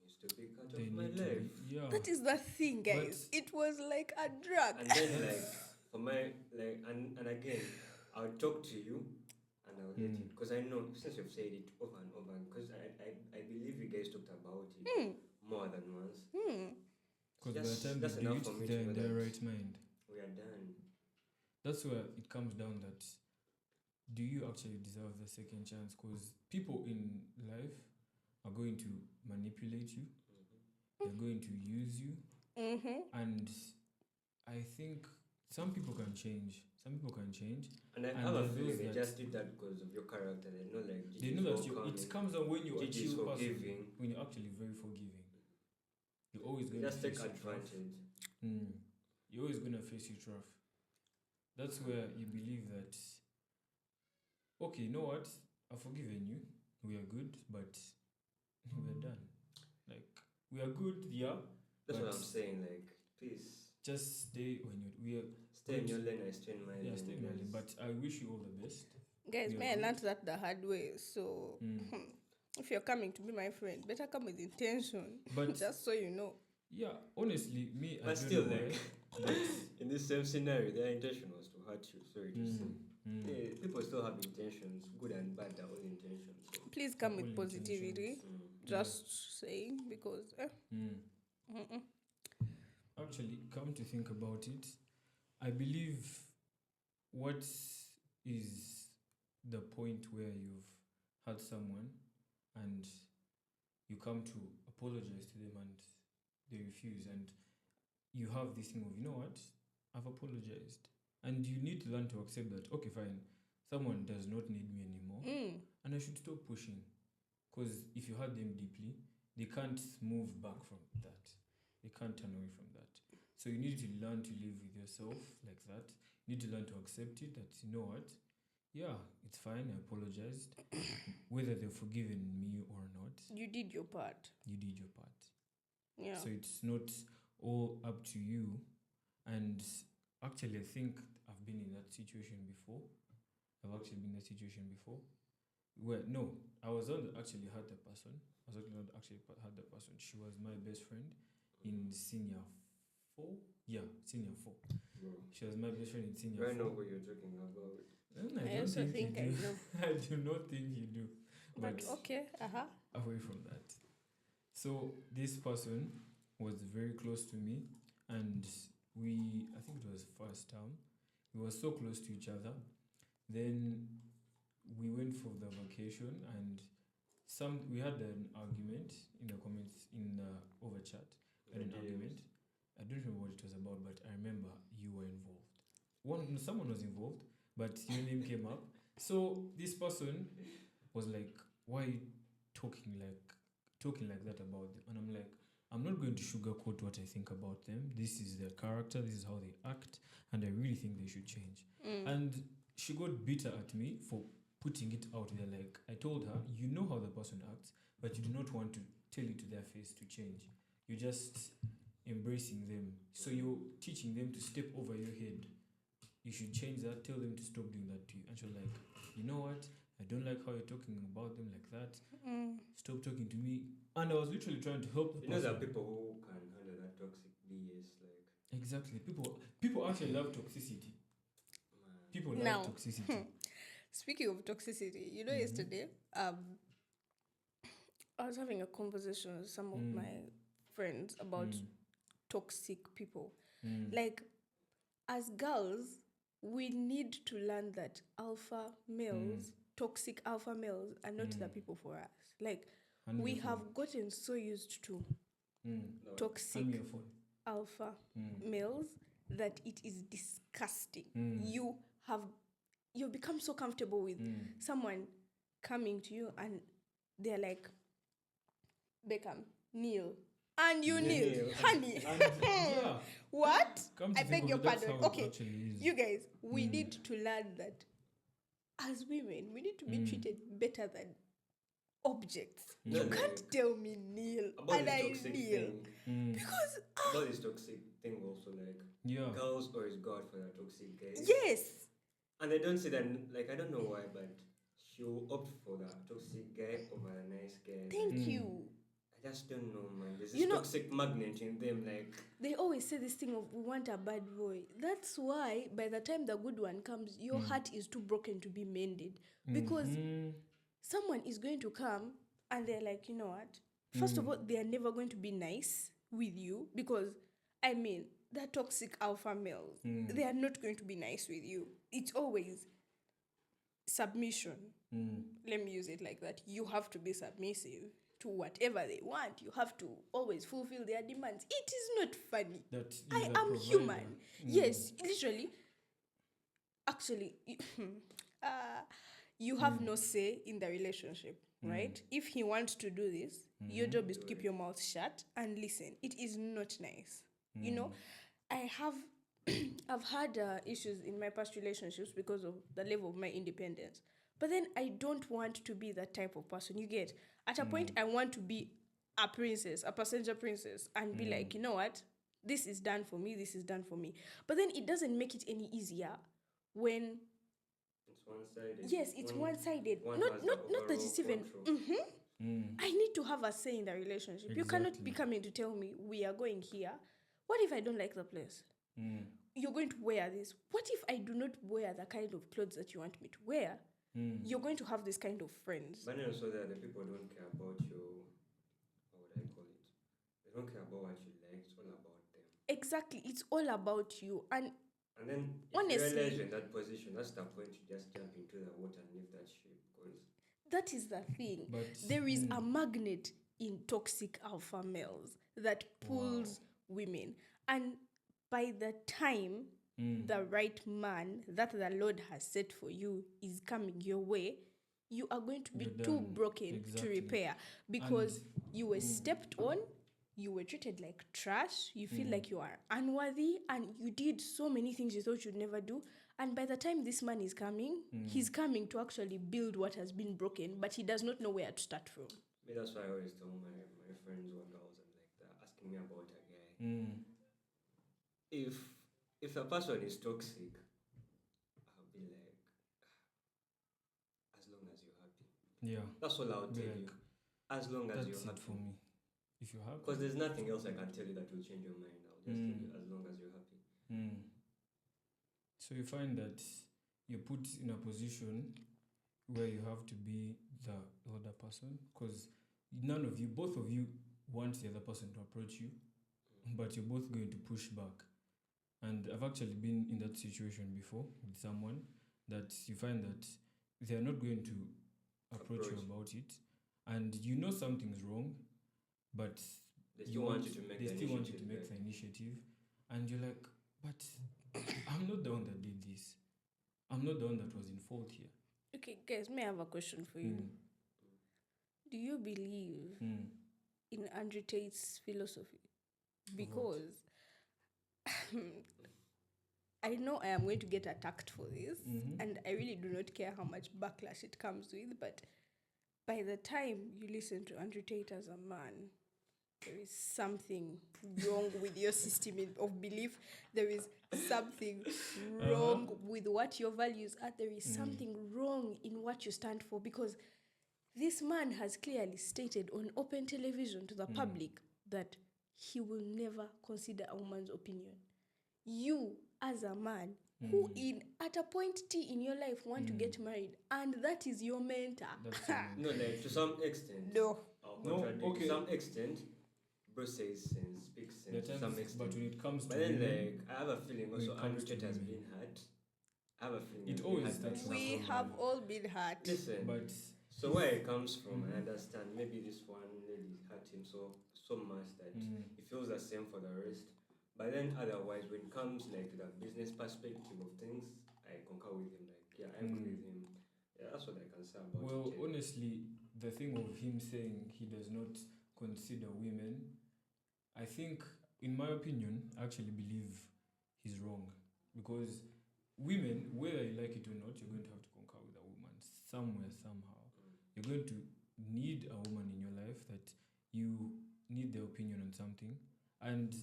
needs to be cut off my life. That is the thing, guys. But it was like a drug. And then, like, for my, like, and again, I'll talk to you and I'll let it. Because I know, since you've said it over and over, because I believe you guys talked about it more than once. Because by the time they do it, they're in their right mind. We are done. That's where it comes down that, do you actually deserve the second chance? Because people in life are going to manipulate you. They're going to use you. And I think some people can change. Some people can change. And I have a feeling they just did that because of your character. They know, like, they know that it comes on when you're a chill person. When you're actually very forgiving. You're always going to face take advantage. You're always going to face your rough. That's where you believe that, okay, you know what? I've forgiven you. We are good, but we're done. Like, we are good, yeah. That's what I'm saying. Like, please. Just stay when you're... Stay in your lane, I stay in my lane. Yeah, stay in my lane. But I wish you all the best. Guys, I learned that the hard way. So, if you're coming to be my friend, better come with intention. But just so you know. Yeah, honestly, me, but I still, like, in this same scenario, their intention was to hurt you. Sorry to say. Yeah, people still have intentions, good and bad, their own intentions. So. Please come with positivity. Just saying, because... Actually, come to think about it, I believe what is the point where you've hurt someone and you come to apologize to them and they refuse, and you have this thing of, you know what, I've apologized. And you need to learn to accept that, okay, fine, someone does not need me anymore and I should stop pushing. Because if you hurt them deeply, they can't move back from that. They can't turn away from that. So you need to learn to live with yourself like that. You need to learn to accept it, that, you know what, yeah, it's fine, I apologized. Whether they've forgiven me or not. You did your part. You did your part. Yeah. So it's not all up to you. And actually, I think I've been in that situation before. I've actually been in that situation before. Where, no, I was not actually hurt the person. I was not actually hurt the person. She was my best friend in senior 4. Yeah, senior 4. She was my best friend in senior 4. I know what you're talking about. I also think I know. I do not think you do. But okay, away from that. So this person was very close to me, and I think it was first term, we were so close to each other. Then we went for the vacation, and we had an argument in the comments, in the over chat. We had an argument. I don't remember what it was about, but I remember you were involved. Someone was involved, but your name came up. So this person was like, why are you talking like that about them? And I'm like, I'm not going to sugarcoat what I think about them. This is their character, this is how they act, and I really think they should change. And she got bitter at me for putting it out there. Like, I told her, you know how the person acts, but you do not want to tell it to their face to change. You're just embracing them. So you're teaching them to step over your head. You should change that, tell them to stop doing that to you. And she's like, you know what? I don't like how you're talking about them like that. Stop talking to me. And I was literally trying to help the person. You know, there are people who can handle that toxic BS. Like, exactly. People actually love toxicity. People love toxicity. Speaking of toxicity, you know, yesterday, I was having a conversation with some of my friends about toxic people. Like, as girls, we need to learn that alpha males, toxic alpha males, are not the people for us. Like, we have gotten so used to toxic Hand me your phone. alpha males that it is disgusting. You've become so comfortable with someone coming to you and they're like, Beckham, kneel. And you kneel. Honey. Yeah. What? Come to I think beg your of it, that's pardon. how it Okay. actually is. You guys, we need to learn that as women, we need to be treated better than objects. No, You like, can't tell me kneel about and this I toxic kneel. thing. Because, About this toxic thing also, like, Yeah. girls always go out for the toxic guys. yes. And I don't see that, like, I don't know why, but she'll opt for the toxic guy over a nice guy. Thank you. I just don't know, man. There's this You know- toxic magnet in them, like, They always say this thing of we want a bad boy. That's why by the time the good one comes, your heart is too broken to be mended. Because someone is going to come and they're like, you know what? First of all, they are never going to be nice with you because, I mean, they're toxic alpha males. They are not going to be nice with you. It's always submission. Let me use it like that. You have to be submissive to whatever they want. You have to always fulfill their demands. It is not funny. That I is a am provider. human. Yes, literally. Actually, you have no say in the relationship, right? If he wants to do this, your job is to keep your mouth shut and listen. It is not nice. You know, I have I've had issues in my past relationships because of the level of my independence. But then I don't want to be that type of person. You get, at a point, I want to be a princess, a passenger princess, and be like, you know what? This is done for me. This is done for me. But then it doesn't make it any easier when it's one-sided. yes, it's one-sided. One Not has the not that it's overall even. control. I need to have a say in the relationship. You cannot be Exactly. coming to tell me we are going here. What if I don't like the place? You're going to wear this. What if I do not wear the kind of clothes that you want me to wear? You're going to have this kind of friends. But then also that the people don't care about your, what would I call it? They don't care about what you like. It's all about them. Exactly. It's all about you. And And then if honestly, you realize you're in that position, that's the point you just jump into the water and leave that ship. Because that is the thing. But There is a magnet in toxic alpha males that pulls women. And by the time the right man that the Lord has set for you is coming your way, you are going to be You're too done. broken Exactly. to repair because you were stepped on, you were treated like trash, you feel like you are unworthy, and you did so many things you thought you'd never do. And by the time this man is coming, he's coming to actually build what has been broken, but he does not know where to start from. me, that's why I always tell my friends or girls and like that, asking me about a guy. If a person is toxic, I'll be like, as long as you're happy. Yeah. That's all I'll Be tell like, you. As long as That's you're it happy. for me. If you have. Because there's nothing else I can tell you that will change your mind. I'll just tell you as long as you're happy. So you find that you're put in a position where you have to be the other person because none of you, both of you want the other person to approach you, but you're both going to push back. And I've actually been in that situation before with someone that you find that they're not going to approach you about it, and you know something's wrong, but They still want you to make they the still want you to initiative, make the initiative, and you're like, but I'm not the one that did this. I'm not the one that was in fault here. Okay, guys, may I have a question for you? Do you believe in Andrew Tate's philosophy? Because I know I am going to get attacked for this, and I really do not care how much backlash it comes with, but by the time you listen to Andrew Tate as a man, there is something wrong with your system of belief. There is something wrong with what your values are. There is something wrong in what you stand for, because this man has clearly stated on open television to the public that he will never consider a woman's opinion. You, as a man, who at a point T in your life want to get married, and that is your mentor. That's No, like to some extent. No. I'll No, contradict. okay. To some extent, bro says sense, speaks There are sense to some times, but extent. when it comes to But then, women, like, I have a feeling when it also comes Andrew to Tate has women. been hurt. I have a feeling It he's always been hurt by starts some. We from have women. all been hurt. Listen, But so where it comes from, I Mhm. understand. Maybe this one lady hurt him so much that he feels the same for the rest. But then otherwise, when it comes like to the business perspective of things, I concur with him. Like, yeah, I agree with him. Yeah, that's what I can say about well, it. honestly, the thing of him saying he does not consider women, I think, in my opinion, I actually believe he's wrong. Because women, whether you like it or not, you're going to have to concur with a woman somewhere, somehow. You're going to need a woman in your life that you need their opinion on something. And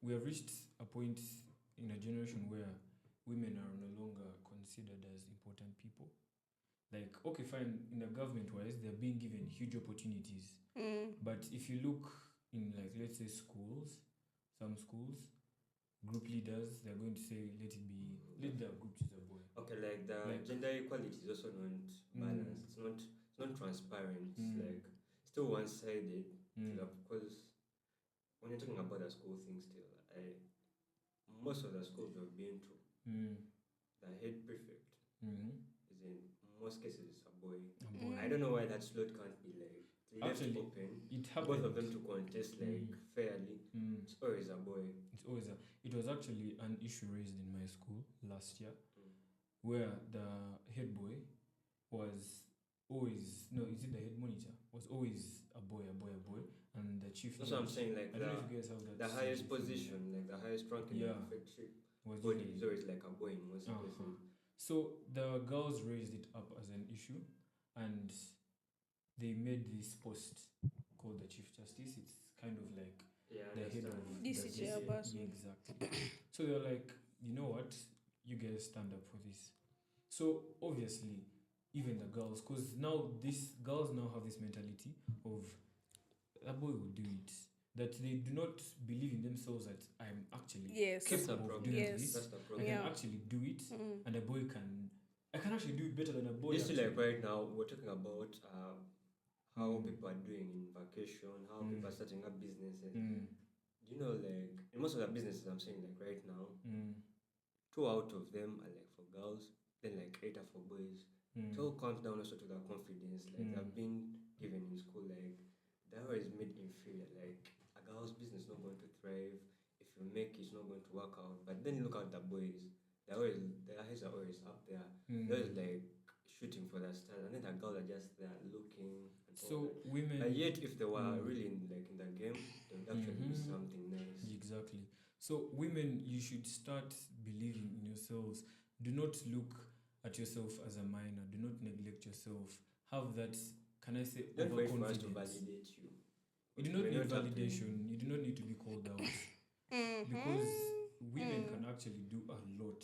we have reached a point in a generation where women are no longer considered as important people. Like, okay, fine, in the government wise, they're being given huge opportunities. But if you look in, like, let's say schools, some schools, group leaders, they're going to say, let the group choose a boy. Okay, like the Like- gender equality is also not balanced. It's not transparent. It's like still one-sided. Because when you're talking about the school thing, still, most of the schools we've been to, the head prefect is in most cases it's a boy. I don't know why that slot can't be like left Actually, open. It Both happened. of them to contest like fairly. It's always a boy. It was actually an issue raised in my school last year, where the head boy was always the head monitor was always a boy, and the chief. That's what I'm saying. Like I don't know if you guys have that. the highest position, like the highest rank in the prefectship body is always like a boy in most places. So the girls raised it up as an issue, and they made this post called the Chief Justice. It's kind of like the head of DC chairperson. Yeah, exactly. So they're like, you know what? You guys stand up for this. So obviously, even the girls, because now these girls now have this mentality of a boy will do it. That they do not believe in themselves that I'm actually capable of doing this. I can actually do it, and a boy can. I can actually do it better than a boy. You see, like right now, we're talking about how people are doing in vacation, how people are starting up businesses. You know, like in most of the businesses, I'm saying like right now, 2 out of them are like for girls, then like 8 are for boys. It all comes down also to their confidence. Like they've been given in school, like they're always made inferior. Like a girl's business is not going to thrive. If you make it, it's not going to work out. But then look at the boys. Their heads are always up there. They're always like shooting for the stars, and then the girls are just there looking. So women. But yet, if they were really in the game, they would actually be something nice. Exactly. So women, you should start believing in yourselves. Do not look at yourself as a minor. Do not neglect yourself. Have that, can I say, Don't wait for us to overconfidence. validate you. You do not need validation. You do not need to be called out. Because women can actually do a lot.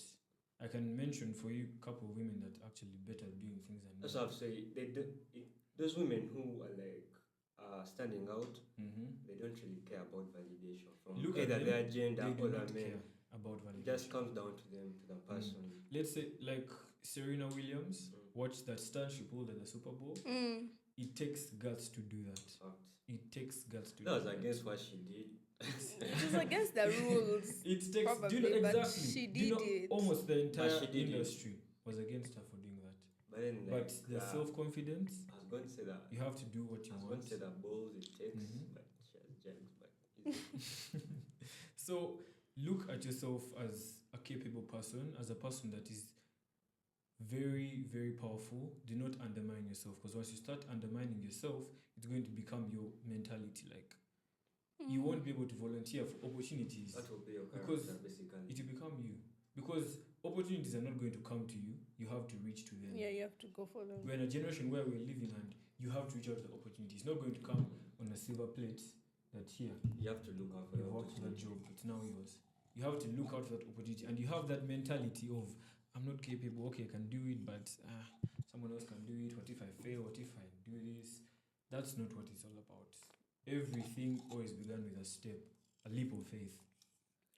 I can mention for you a couple of women that actually better doing things than That's what I'm saying. Those women who are like standing out, they don't really care about validation from either their gender or their men. About validation. It just comes down to them, to the person. Let's say like Serena Williams, watch that stunt she pulled at the Super Bowl. It takes guts to do that. It takes guts to do that. That was against what she did. It was against the rules. It takes probably, do you know, but exactly. she Do you know, did it. almost the entire she did industry was against her for doing that. But then, like, the self-confidence, I was going to say that you have to do what you I was want. going to say the balls it takes, but she has gems. But So look at yourself as a capable person, as a person that is very, very powerful. Do not undermine yourself, because once you start undermining yourself, it's going to become your mentality. Like you won't be able to volunteer for opportunities. that will be your Because character, basically. it will become you. Because opportunities are not going to come to you. You have to reach to them. Yeah, you have to go for them. We're in a generation where we're living, and you have to reach out to the opportunity. It's not going to come on a silver plate that here, You have to look out for you the worked for that opportunity. job, it's now yours. You have to look out for that opportunity, and you have that mentality of, I'm not capable, okay, I can do it, but someone else can do it. What if I fail? What if I do this? That's not what it's all about. Everything always began with a step, a leap of faith.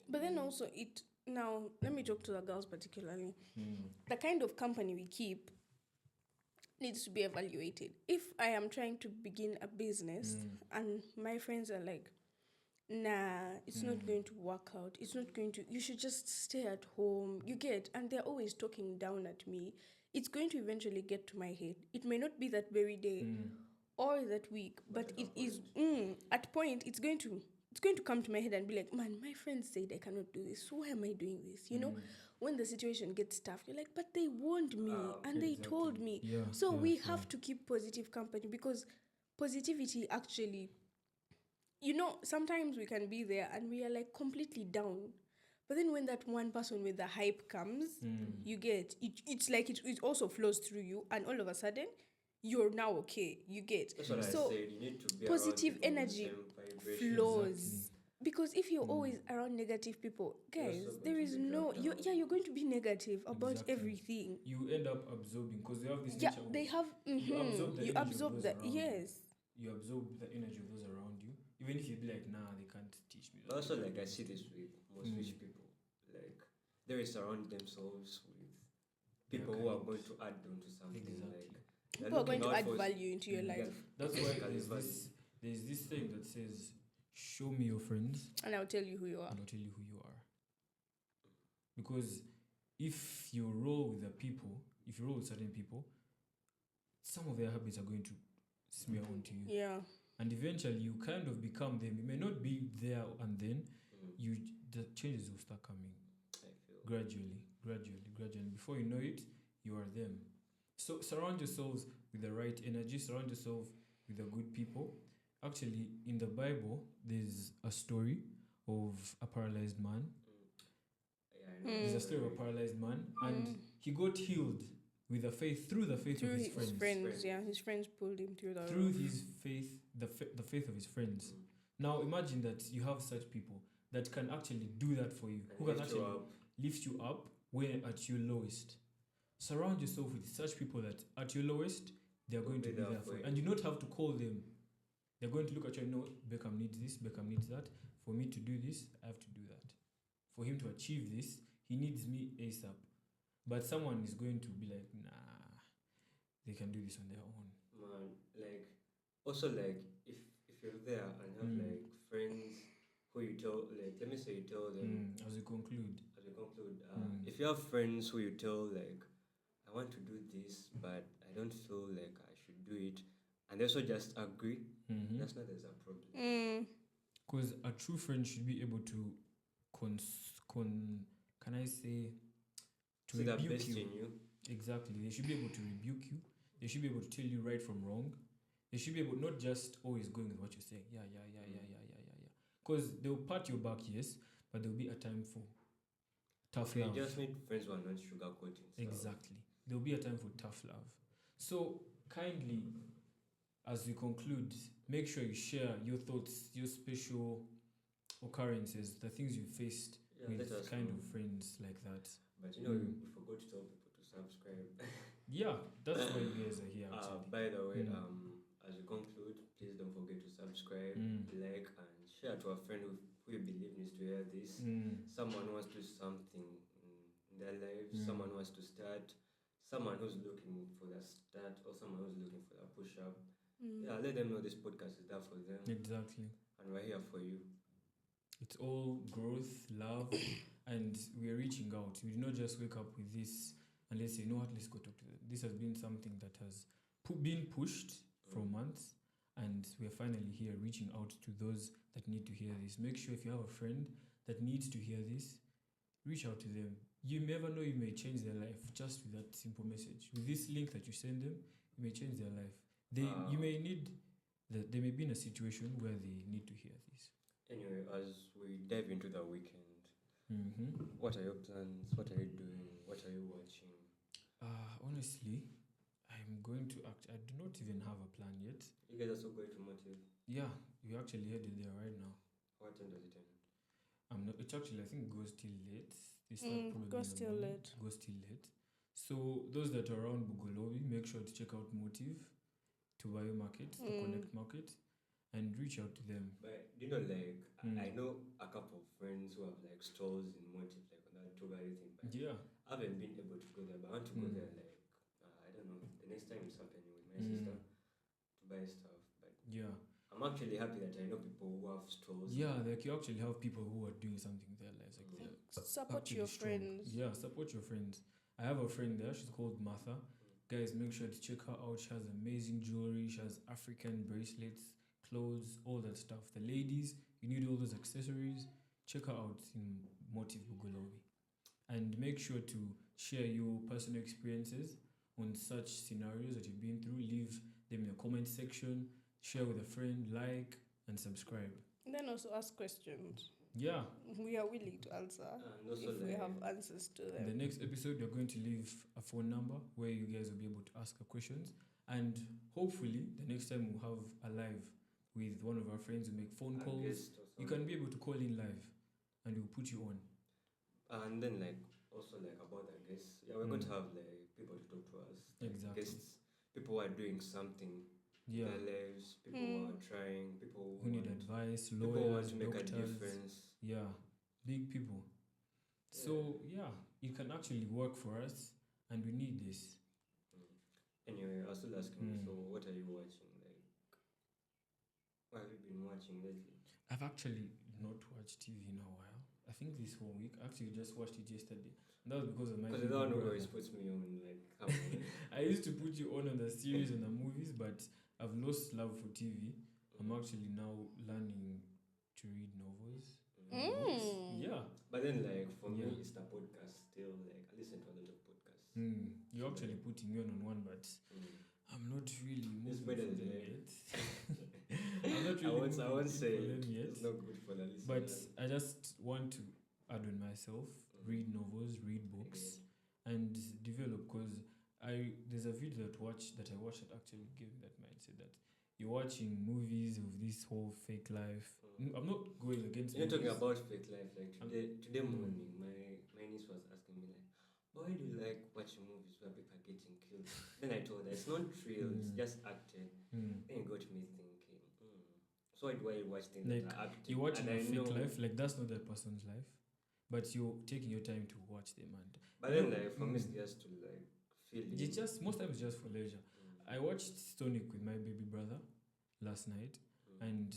But then also now let me talk to the girls particularly. The kind of company we keep needs to be evaluated. If I am trying to begin a business and my friends are like, nah, it's not going to work out. It's not going to, you should just stay at home. You get, and they're always talking down at me. It's going to eventually get to my head. It may not be that very day or that week, but it is at point it's going to come to my head and be like, man, my friends said I cannot do this. So why am I doing this? You know, when the situation gets tough, you're like, but they warned me and they told me. So we have to keep positive company, because positivity actually, you know, sometimes we can be there and we are like completely down. But then when that one person with the hype comes, you get it. It's like it also flows through you, and all of a sudden, you're now okay. You get. That's what I So said. You need to be positive around people with the energy same vibration. flows. Because if you're always around negative people, guys, also there going is to be no dragged you're going to be negative about Exactly. everything. You end up absorbing, because they have this Yeah, nature of- they have. you absorb the You energy of absorb those that. around you. Yes. You absorb the energy of those around you, even if you be like, nah, they can't teach me. But also, like, I see this with most rich people. Like, they surround themselves with people who are going to add on to something. Exactly. Like, they're People are going looking to out add for- value into your life, That's why basically there's this thing that says, show me your friends and I'll tell you who you are. and I'll tell you who you are. Because if you roll with the people, if you roll with certain people, some of their habits are going to smear onto you. Yeah. And eventually you kind of become them. You may not be there, and then the changes will start coming I feel. gradually. Before you know it, you are them. So surround yourselves with the right energy, surround yourself with the good people. Actually, in the Bible, there's a story of a paralyzed man. Yeah, I know. There's a story of a paralyzed man, and he got healed with through the faith Through of his his friends. friends, yeah, his friends pulled him through the Through roof. his faith, the faith of his friends. Now imagine that you have such people that can actually do that for you, who can lift you actually up. lift you up when at your lowest. Surround yourself with such people that at your lowest, they are going to be there for you. And you don't have to call them. They're going to look at you and know, Beckham needs this, Beckham needs that. For me to do this, I have to do that. For him to achieve this, he needs me ASAP. But someone is going to be like, nah, they can do this on their own. Man, like, also, like, if you're there and have, like, friends who you tell, like, let me say you tell them, As we conclude, if you have friends who you tell, like, I want to do this, but I don't feel like I should do it, and they also just agree, that's not as a problem. because a true friend should be able to can I say, to See the rebuke best you. in you. Exactly. They should be able to rebuke you. They should be able to tell you right from wrong. They should be able, not just always going with what you're saying. Yeah. Because they'll pat your back, yes, but there'll be a time for tough You love. just need friends who are not sugarcoating stuff. Exactly. There'll be a time for tough love. So kindly, as we conclude, make sure you share your thoughts, your special occurrences, the things you faced Let with us kind know. of friends like that. But you know, we forgot to tell people to subscribe. Yeah, that's why you guys are here actually. By the way, as we conclude, please don't forget to subscribe, like, and share to a friend who you believe needs to hear this. Someone who wants to do something in their life, someone who wants to start, someone who's looking for the start, or someone who's looking for the push up. Yeah, let them know this podcast is there for them. Exactly. And we're here for you. It's all growth, love, and we are reaching out. We did not just wake up with this and let's say, you know what, let's go talk to them. This has been something that has been pushed for months, and we are finally here reaching out to those that need to hear this. Make sure if you have a friend that needs to hear this, reach out to them. You never know, you may change their life just with that simple message. With this link that you send them, you may change their life. They may be in a situation where they need to hear this. Anyway, as we dive into the weekend, what are your plans? What are you doing? What are you watching? Honestly, I'm going to act. I do not even have a plan yet. You guys are still going to Motive. Yeah, we're actually headed there right now. What time does it end? It's actually, I think it goes till late. They start probably goes in the till morning. late. Goes till late. So those that are around Bugolobi, make sure to check out Motive, Tuvayo Market, the Connect Market, and reach out to them. But do you know, like, I know a couple of friends who have like stalls in Motive, like on that Tuvayo thing. But Yeah. I haven't been able to go there, but I want to go there. Like, I don't don't know, the next time it's happening with my Mm. sister to buy stuff. But Yeah. I'm actually happy that I know people who have stores. Yeah, like you actually have people who are doing something with their lives. Like Mm. they're Support actually your strong. friends. Yeah, support your friends. I have a friend there. She's called Martha. Guys, make sure to check her out. She has amazing jewelry. She has African bracelets, clothes, all that stuff. The ladies, you need all those accessories. Check her out in Motive Bugolobi. And make sure to share your personal experiences on such scenarios that you've been through. Leave them in the comment section. Share with a friend, like, and subscribe. And then also ask questions. Yeah. We are willing to answer And also if we like, have answers to In the them. next episode, we're going to leave a phone number where you guys will be able to ask her questions. And hopefully, the next time we'll have a live with one of our friends who make phone a calls. guest or You something. can be able to call in live and we'll put you on. And then like also like about the guests, yeah, we're going Mm. to have like people to talk to us. Like Exactly. Guests, people who are doing something in Yeah. their lives, people who are trying, people Who need want, advice, people who want lawyers, to make a doctors. difference. Yeah. Big people. So, yeah, it can actually work for us and we need this. Anyway, I was still asking, Mm. so what are you watching? Like, what have you been watching lately? I've actually not watched TV in a while. I think this whole week. I actually just watched it yesterday. And that was because of my Because big the one who brother. always puts me on, like, come on. I used to put you on the series and the movies, but I've lost love for TV. I'm actually now learning to read novels. books. Yeah. But then, like, for Yeah. me, it's the podcast still. Like, I listen to a lot of podcasts. You're actually putting me on one, but Mm. I'm not really moving better for than them it. yet. I'm not I really won't moving say for them yet. it's not good for the listeners. But I just want to add on myself, read novels, read books, and develop. Because there's a video that I watched that actually gave me that mindset that you're watching movies of this whole fake life. I'm not going against. You're talking movies. about fake life. Like today Mm. morning, my niece was asking me like, why do you like watching movies where people are getting killed? Then I told her it's not real. It's just acted. Mm. Then it got me thinking. So why do I watch things Like, that are acted? You're watching and a I fake know- life, like that's not that person's life, but you're taking your time to watch them, and But then, like, for me, it's just to like feel it. it's just most times just for leisure. I watched Stonic with my baby brother last night, and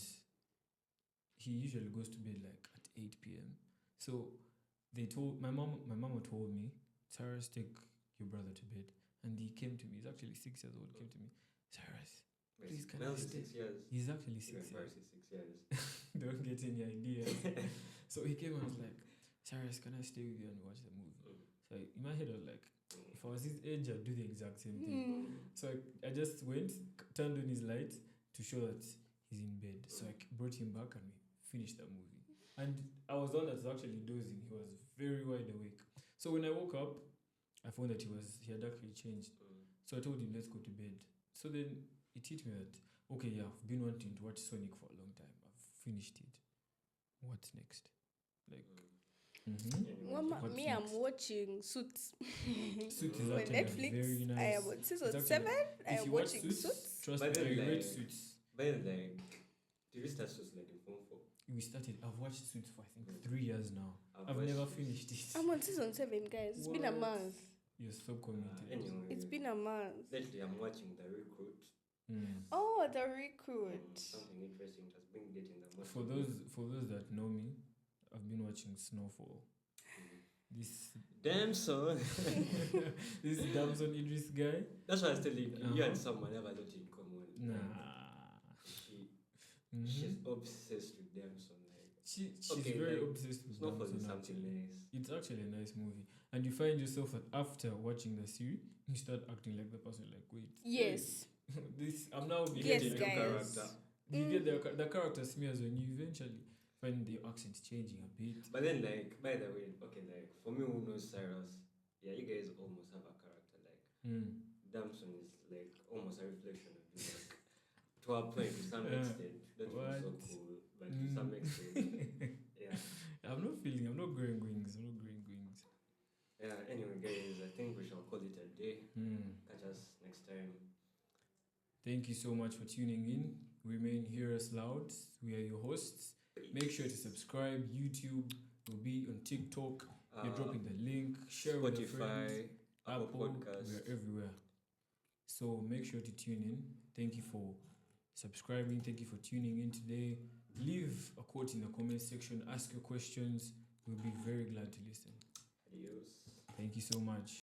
he usually goes to bed like at 8 p.m. So they told my mama told me, Cyrus, take your brother to bed, and he came to me. He's actually 6 years old. Came to me, Cyrus, please can I Miles is stay? 6 years. He's actually Even 6 years. Paris is 6 years. Don't get any ideas. So he came and was like, Cyrus, can I stay with you and watch the movie? So in my head I was like, if I was his age, I'd do the exact same thing. So I just went, turned on his light to show that he's in bed. So I brought him back and we finished the movie. And I was the one that's actually dozing. He was very wide awake. So when I woke up, I found that he had actually changed. So I told him, let's go to bed. So then it hit me that, okay, yeah, I've been wanting to watch Sonic for a long time. I've finished it. What's next? Like, Mama, What's me, next? I'm watching Suits. Suits is On actually a Netflix. very nice. I am on season It's actually- 7. I if am you watch watching Suits. Trust But me, then, I like- rate Suits. But then, like, TV start just like in Form 4. I've watched Suits for I think 3 years now. I've watched never Suits. finished it. I'm on season 7, guys. It's been a What? month. You're so committed. Anyway, It's been a month. lately I'm watching The Recruit. Oh, the recruit. Something interesting just been getting the most. For those that know me, I've been watching Snowfall. This Damn son. this Damson Idris guy. That's why I was telling you, you Uh-huh. and someone have a lot in common. Nah. She's obsessed with Damson. Like, She's Okay, very like, obsessed with Snowfall Damson. is something actually. nice. It's actually a nice movie, and you find yourself that after watching the series, you start acting like the person. Like, wait, Yes. this I'm now You Yes, get beginning. into guys. character. You get the character smears on you. Eventually, find the accent changing a bit. But then, like, by the way, okay, like, for me who knows Cyrus, yeah, you guys almost have a character. Like, Damson is, like, almost a reflection of you. Like, to a point, to some Yeah. extent. That was so What? cool. But to some extent, yeah. I'm not growing wings. Yeah, anyway, guys, I think we shall call it a day. Catch us next time. Thank you so much for tuning in. Remain Hear Us Loud. We are your hosts. Make sure to subscribe. YouTube will be on TikTok. We're dropping the link. Share with your friends. Spotify, Apple Apple. Podcasts. We're everywhere. So make sure to tune in. Thank you for subscribing. Thank you for tuning in today. Leave a quote in the comment section. Ask your questions. We'll be very glad to listen. Adios. Thank you so much.